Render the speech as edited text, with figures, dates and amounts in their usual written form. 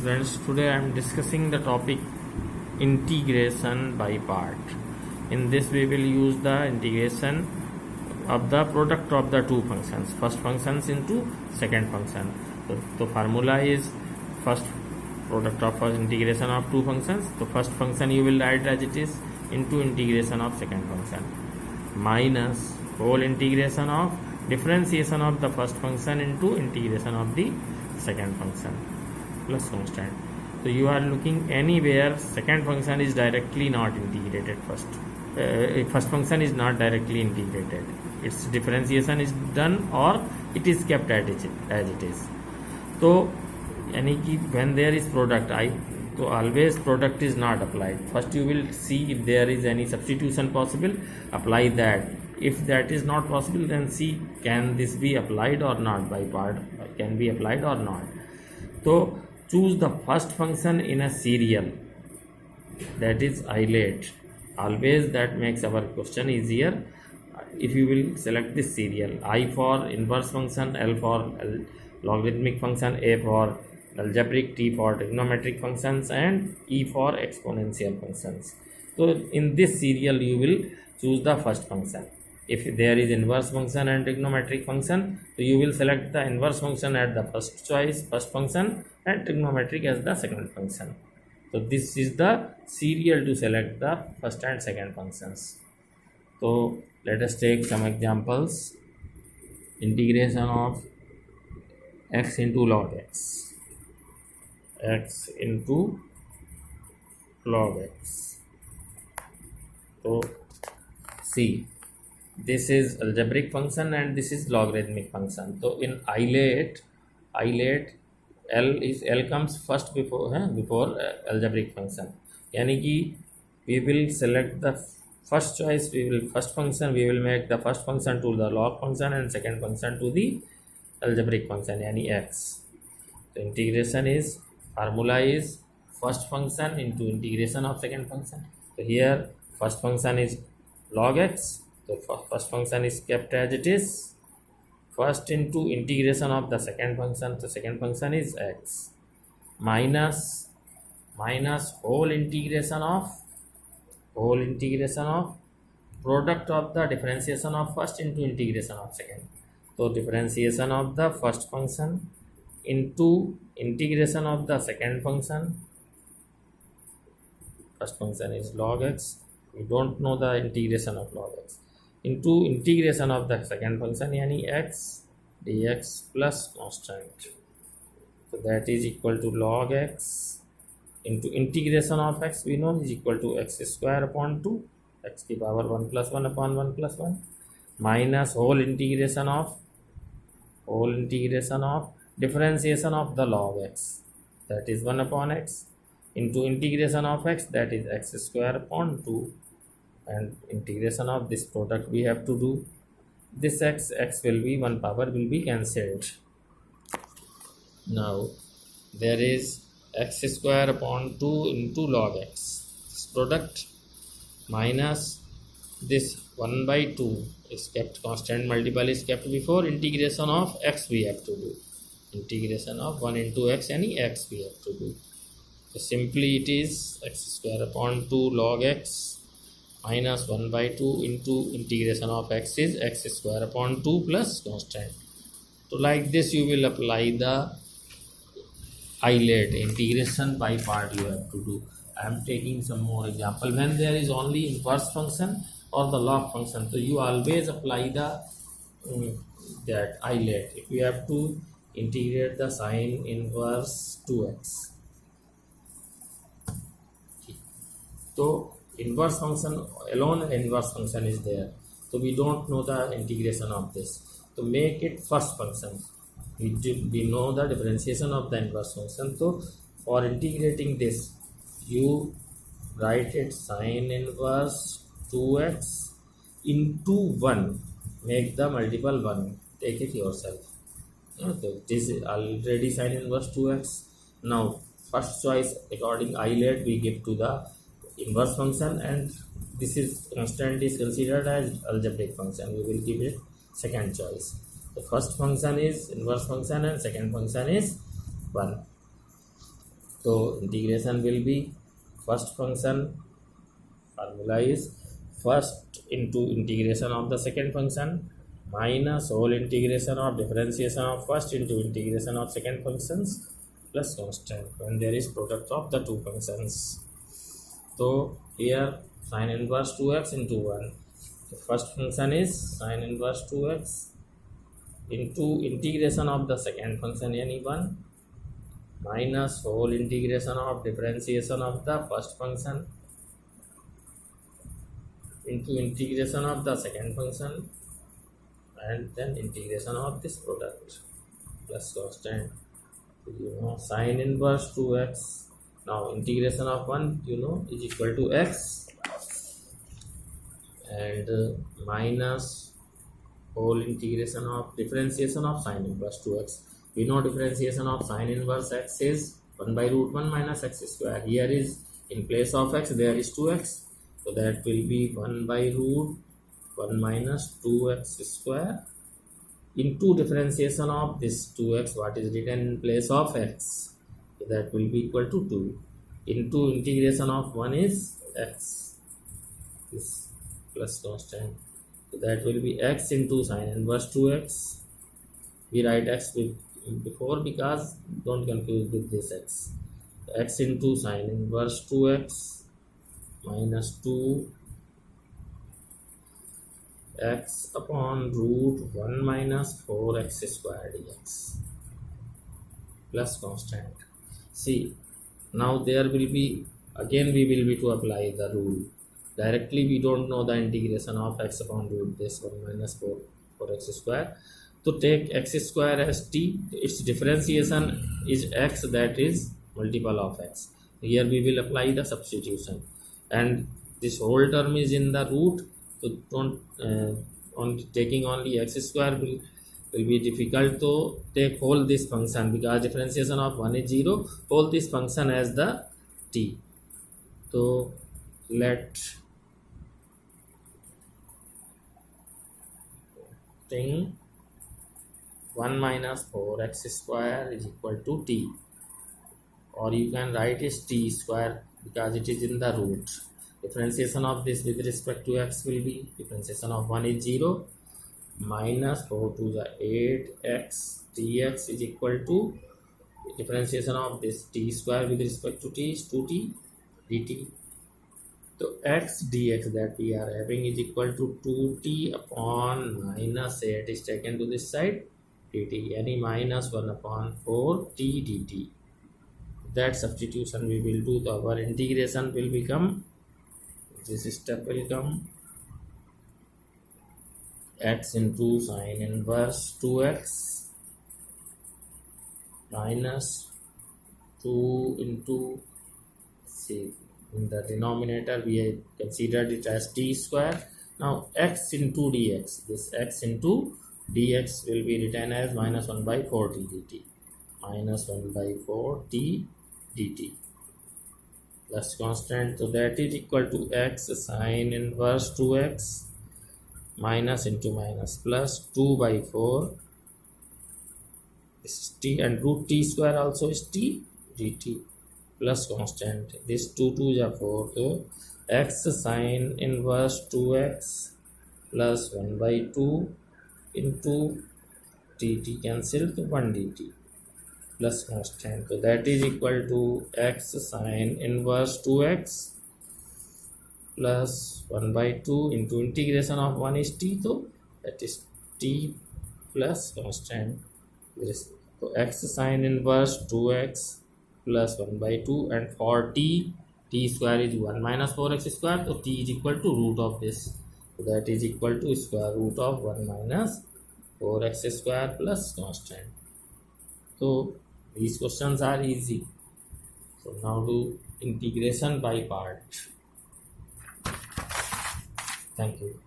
Friends, today I am discussing the topic integration by part. In this we will use the integration of the product of the two functions, first functions into second function. So the formula is first product of first integration of two functions. The first function you will write as it is into integration of second function minus whole integration of differentiation of the first function into integration of the second function plus constant. So you are looking anywhere second function is directly not integrated first function is not directly integrated, its differentiation is done or it is kept as it is. So यानी कि when there is product I, so always product is not applied. First you will see if there is any substitution possible, apply that. If that is not possible, then see can this be applied or not by part, can be applied or not. So choose the first function in a serial, that is isolate. Always that makes our question easier. If you will select this serial, I for inverse function, L for logarithmic function, A for algebraic, T for trigonometric functions, and E for exponential functions. So in this serial you will choose the first function. If there is inverse function and trigonometric function, so you will select the inverse function at the first choice, first function, and trigonometric as the second function. So this is the serial to select the first and second functions. So let us take some examples. Integration of x into log x, x into log x. So see, this is algebraic function and this is logarithmic function. So in isolate L comes first before algebraic function. यानी कि we will select the first choice, first function we will make the first function to the log function and second function to the algebraic function यानी x. So integration is, formula is first function into integration of second function. So here first function is log x, so first function is kept as it is, first into integration of the second function, the second function is x, minus whole integration of product of the differentiation of first into integration of second. So differentiation of the first function into integration of the second function. First function is log x, we don't know the integration of log x, into integration of the second function yani x dx plus constant. So that is equal to log x into integration of x we know is equal to x square upon 2, x की power 1 plus 1 upon 1 plus 1, minus whole integration of differentiation of the log x, that is 1 upon x, into integration of x, that is x square upon 2, and integration of this product we have to do. This x will be 1 power will be cancelled. Now there is x square upon 2 into log x, this product minus this 1 by 2 is kept, constant multiple is kept before, integration of x we have to do, integration of 1 into x any x we have to do. So simply it is x square upon 2 log x minus 1 by 2 into integration of x is x square upon 2 plus constant. So like this you will apply the isolate, integration by part you have to do. I am taking some more example. When there is only inverse function or the log function, so you always apply the that isolate. If you have to integrate the sine inverse 2x, so inverse function alone, inverse function is there, so we don't know the integration of this. To make it first function, we know the differentiation of the inverse function. So for integrating this, you write it sine inverse 2x into 1, make the multiple 1, take it yourself. Okay, this is already sine inverse 2x. Now first choice according isolate we give to the inverse function, and this is constant is considered as algebraic function, we will give it second choice. The first function is inverse function and second function is 1. So integration will be first function formula is first into integration of the second function minus whole integration of differentiation of first into integration of second functions plus constant when there is product of the two functions. So here sin inverse 2x into 1. The first function is sin inverse 2x into integration of the second function any1 minus whole integration of differentiation of the first function into integration of the second function and then integration of this product plus constant. Sin inverse 2x, now integration of 1 is equal to x and minus whole integration of differentiation of sin inverse 2x. We know differentiation of sin inverse x is 1 by root 1 minus x square. Here is in place of x there is 2x, so that will be 1 by root 1 minus 2x square into differentiation of this 2x, what is written in place of x, so that will be equal to 2 into integration of 1 is x, this plus constant, so that will be x into sin inverse 2x. We write x before because don't confuse with this x. X into sin inverse 2x minus 2 x upon root 1 minus 4x square dx plus constant. See, now there will be again we will be to apply the rule. Directly we don't know the integration of x upon root this 1 minus 4x square. To take x square as t, its differentiation is x, that is multiple of x. Here we will apply the substitution and this whole term is in the root, so don't on taking only x square will be difficult to take whole this function because differentiation of 1 is 0, hold this function as the t. So let thing 1 minus 4x square is equal to t, or you can write is t square because it is in the root. Differentiation of this with respect to x will be differentiation of 1 is 0 minus 4 to the 8x dx is equal to differentiation of this t square with respect to t is 2t dt. So x dx that we are having is equal to 2t upon minus 8 is taken to this side dt, any minus 1 upon 4t dt. That substitution we will do, so our integration will become, this step will come x into sin inverse 2x minus 2 into, see, in the denominator we have considered it as t square. Now x into dx, this x into dx will be written as minus 1 by 4 t dt, minus 1 by 4 t dt plus constant, so that is equal to x sin inverse 2x minus into minus plus 2 by 4 this is t and root t square also is t dt plus constant, this 2 2 are 4, so x sin inverse 2x plus 1 by 2 into dt cancel to 1 dt plus constant, so that is equal to x sin inverse 2x plus 1 by 2 into integration of 1 is t, so that is t plus constant. So x sin inverse 2x plus 1 by 2 and for t square is 1 minus 4x square, so t is equal to root of this, so that is equal to square root of 1 minus 4x square plus constant. So these questions are easy. So now do integration by part. Thank you.